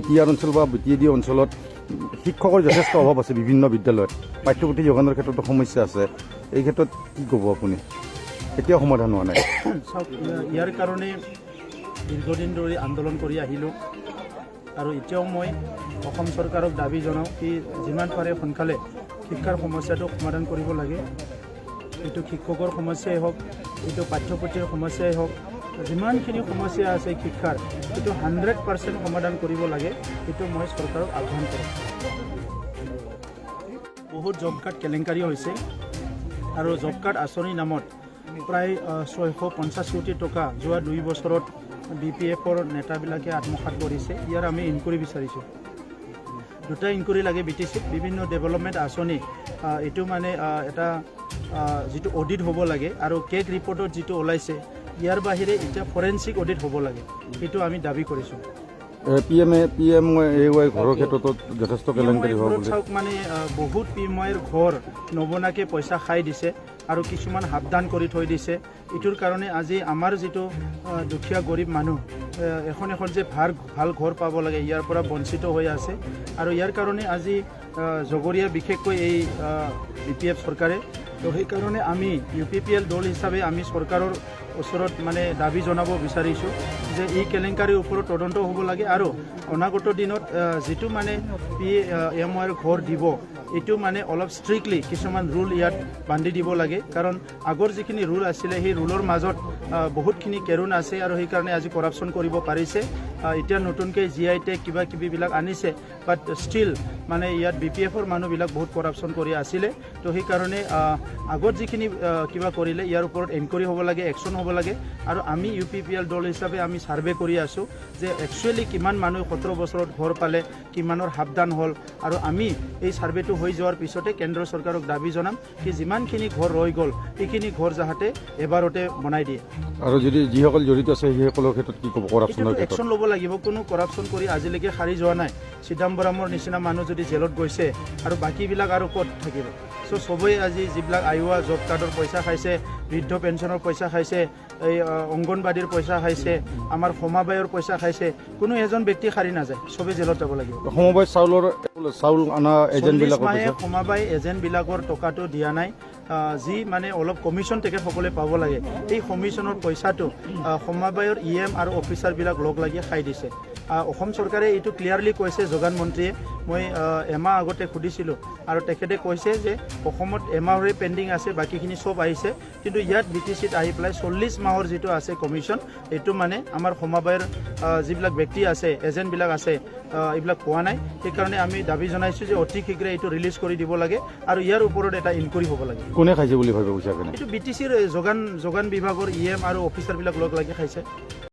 BTR অঞ্চল বা BTAD অঞ্চলত শিক্ষকৰ যথেষ্ট অভাৱ আছে বিভিন্ন বিদ্যালয়ত পাঠ্যপুথি যোগানৰ ক্ষেত্ৰতো সমস্যা আছে এই ক্ষেত্ৰত কি ক'ব আপুনি এতিয়াও সমাধান হোৱা নাই চাওক ইয়াৰ কাৰণে দীৰ্ঘদিন ধৰি আন্দোলন কৰি আহিলোঁ আৰু এতিয়াও মই অসম চৰকাৰক দাবী জনাওঁ কি যিমান পাৰে সোনকালে শিক্ষাৰ সমস্যাটো সমাধান কৰিব লাগে এইটো শিক্ষকৰ সমস্যাই হওক এইটো পাঠ্যপুথিৰ সমস্যাই হওক যিমানখিনি সমস্যা আছে শিক্ষাৰ এইটো 100% সমাধান কৰিব লাগে এইটো মই চৰকাৰক আহ্বান কৰোঁ বহুত জব কাৰ্ড কেলেংকাৰী হৈছে আৰু জব কাৰ্ড আঁচনিৰ নামত প্ৰায় 650 কোটি টকা যোৱা 2 বছৰত BPFৰ নেতাবিলাকে আত্মসাৎ কৰিছে ইয়াৰ আমি ইনকুৱাৰী বিচাৰিছোঁ দুটা ইনকুৱাৰী লাগে BTC বিভিন্ন ডেভেলপমেণ্ট আঁচনি এইটো মানে এটা যিটো অডিট হ'ব লাগে আৰু কেক ৰিপৰ্টত যিটো ওলাইছে ইয়াৰ বাহিৰে এতিয়া ফৰেনচিক অডিট হ'ব লাগে এইটো আমি দাবী কৰিছোঁ PMAY ঘৰৰ ক্ষেত্ৰতো যথেষ্ট কেলেংকাৰী হোৱা বুলি চাওক মানে বহুত PMAYৰ ঘৰ নবনাকে পইচা খাই দিছে আৰু কিছুমান সাৱধান কৰি থৈ দিছে এইটোৰ কাৰণে আজি আমাৰ যিটো দুখীয়া গৰীব মানুহ এখন যে ভাল ঘৰ পাব লাগে ইয়াৰ পৰা বঞ্চিত হৈ আছে আৰু ইয়াৰ কাৰণে আজি জগৰীয়া বিশেষকৈ এই BPF চৰকাৰে তো সেইকাৰণে আমি UPPL দল হিচাপে আমি চৰকাৰৰ ওচৰত মানে দাবী জনাব বিচাৰিছোঁ যে এই কেলেংকাৰীৰ ওপৰত তদন্ত হ'ব লাগে আৰু অনাগত দিনত যিটো মানে PMAYৰ ঘৰ দিব এইটো মানে অলপ ষ্ট্ৰিক্টলি কিছুমান ৰুল ইয়াত বান্ধি দিব লাগে কাৰণ আগৰ যিখিনি ৰুল আছিলে সেই ৰুলৰ মাজত বহুতখিনি কেৰুণ আছে আৰু সেইকাৰণে আজি কৰাপশ্যন কৰিব পাৰিছে এতিয়া নতুনকৈ GI টেগ কিবা কিবিবিলাক আনিছে বাট ষ্টিল মানে ইয়াত BPFৰ মানুহবিলাক বহুত কৰাপশ্যন কৰি আছিলে তো সেইকাৰণে আগত যিখিনি কিবা কৰিলে ইয়াৰ ওপৰত এনকুৱাৰী হ'ব লাগে একশ্যন হ'ব লাগে আৰু আমি UPPL দল হিচাপে আমি ছাৰ্ভে কৰি আছোঁ যে একচুৱেলি কিমান মানুহ 17 বছৰত ঘৰ পালে কিমানৰ সাৱধান হ'ল আৰু আমি এই ছাৰ্ভেটো হৈ যোৱাৰ পিছতে কেন্দ্ৰ চৰকাৰক দাবী জনাম কি যিমানখিনি ঘৰ ৰৈ গ'ল সেইখিনি ঘৰ যাহাতে এবাৰতে বনাই দিয়ে আৰু যদি যিসকল জড়িত আছে সেইসকলৰ ক্ষেত্ৰত কি ক'ব কৰাপশ্যনৰ ক্ষেত্ৰত একশ্যন ল'ব লাগিব কোনো কৰাপশ্যন কৰি আজিলৈকে সাৰি যোৱা নাই চিদাম্বৰমৰ নিচিনা মানুহ যদি জেলত গৈছে আৰু বাকীবিলাক আৰু ক'ত থাকিব চ' চবেই আজি যিবিলাক আয়োৱা জব কাৰ্ডৰ পইচা খাইছে বৃদ্ধ পেঞ্চনৰ পইচা খাইছে এই অংগনবাদীৰ পইচা খাইছে আমাৰ সমবায়ৰ পইচা খাইছে কোনো এজন ব্যক্তি সাৰি নাযায় চবে জেলত যাব লাগিব সমবায় চাউল অনা এজেণ্টবিলাকৰ সমবায় এজেণ্টবিলাকৰ টকাটো দিয়া নাই যি মানে অলপ কমিশ্যন তেখেতসকলে পাব লাগে এই কমিশ্যনৰ পইচাটো সমবায়ৰ EM আৰু অফিচাৰবিলাক লগ লাগি খাই দিছে অসম চৰকাৰে এইটো ক্লিয়াৰলি কৈছে যোগান মন্ত্ৰীয়ে মই এমাহ আগতে সুধিছিলোঁ আৰু তেখেতে কৈছে যে অসমত এমাহৰে পেণ্ডিং আছে বাকীখিনি চব আহিছে কিন্তু ইয়াত BTCত আহি পেলাই 40 মাহৰ যিটো আছে কমিশ্যন এইটো মানে আমাৰ সমবায়ৰ যিবিলাক ব্যক্তি আছে এজেণ্টবিলাক আছে এইবিলাক পোৱা নাই সেইকাৰণে আমি দাবী জনাইছোঁ যে অতি শীঘ্ৰে এইটো ৰিলিজ কৰি দিব লাগে আৰু ইয়াৰ ওপৰত এটা ইনকুৱাৰী হ'ব লাগে কোনে খাইছে বুলি ভাবিব বিচাৰে এইটো BTCৰ যোগান বিভাগৰ EM আৰু অফিচাৰবিলাক লগ লাগি খাইছে